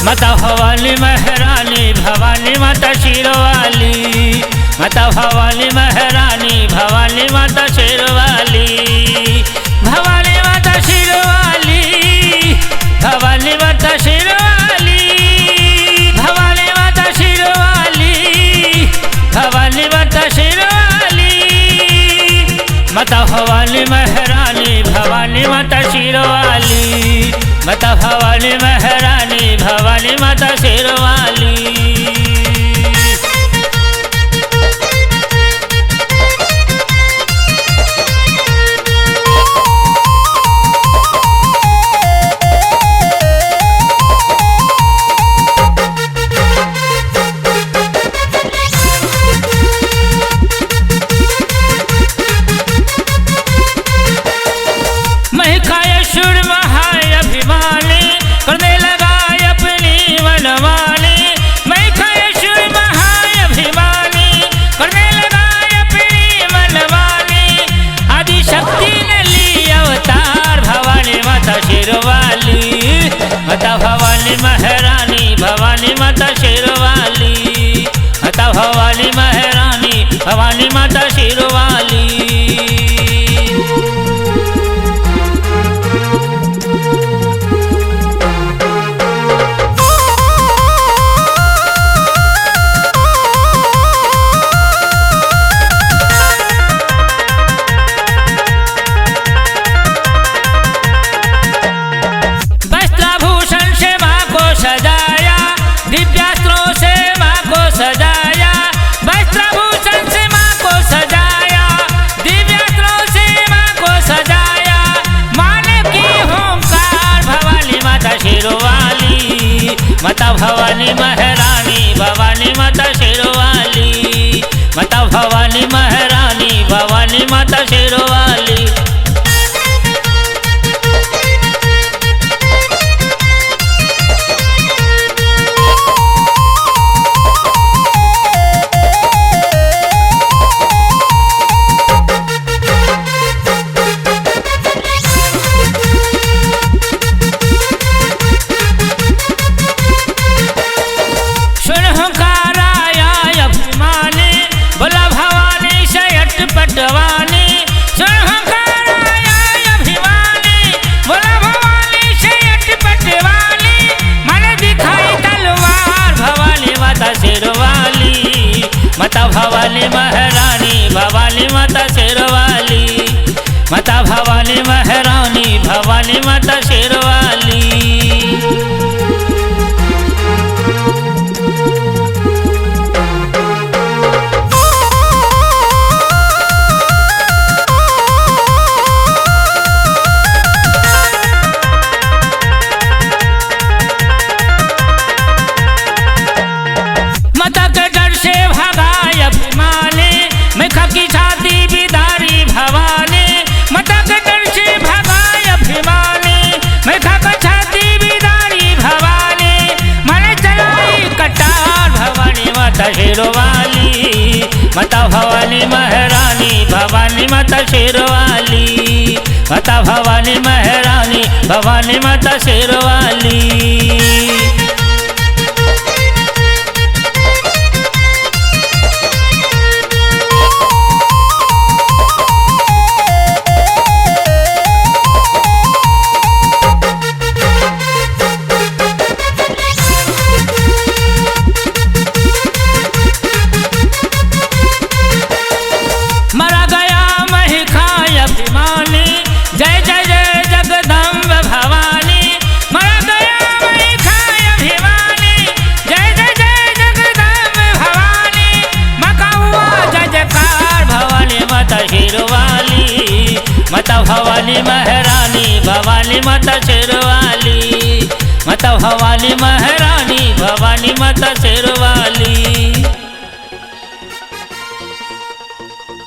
माता भवानी महारानी भवानी माता शेरवाली, माता भवानी महारानी भवानी माता शेरवाली, भवानी माता शेरवाली, भवानी माता शेरवाली, भवानी माता शेरवाली, भवानी माता शेरवाली, माता भवानी महारानी भवानी माता शेरवाली, माता भवानी महारानी भवानी माता शेरवाली। महिषासुर महाअभिमानी करने लगा अपनी मनमानी, महिषासुर महाअभिमानी करने लगा अपनी मनमानी, आदिशक्ति ने ली अवतार भवानी माता शेरवाली, माता भवानी महारानी भवानी माता शेरवाली, माता भवानी महारानी भवानी माता शेरवाली। वस्त्राभूषण से माँ को सजाया, दिव्यास्त्रों से माँ को सजाया, वस्त्राभूषण से माँ को सजाया, दिव्यास्त्रों से माँ को सजाया, माने की होमकार भवानी माता शेरवाली, माता भवानी महारानी भवानी माता शेरवाली, माता भवानी महारानी भवानी माता शेरवाली। बोला भवानी से अटपटवानी, अभिमानी बोला भवानी से अटपटवानी, मन दिखाई तलवार भवानी माता शेरवाली, माता भवानी महारानी भवानी माता शेरवाली, माता भवानी महारानी भवानी माता शेरवाली। माता के डर से भगाए अभिमानी, मेघा की छाती बिदारी भवानी, माता के डर से भगाए अभिमानी, मेघा की छाती बिदारी भवानी, मन चलाई कटार भवानी माता शेरवाली, माता भवानी महारानी भवानी माता शेरवाली, माता भवानी महारानी भवानी माता शेरवाली। मरा गया महिषासुर अभिमानी, जय जय जय जगदम्ब भवानी, मरा गया महिषासुर अभिमानी, जय जय जय जगदम्ब भवानी, मका हुआ जय जयकार भवानी माता शेरवाली, माता भवानी महारानी भवानी माता शेरवाली, माता भवानी महारानी भवानी माता शेरवाली।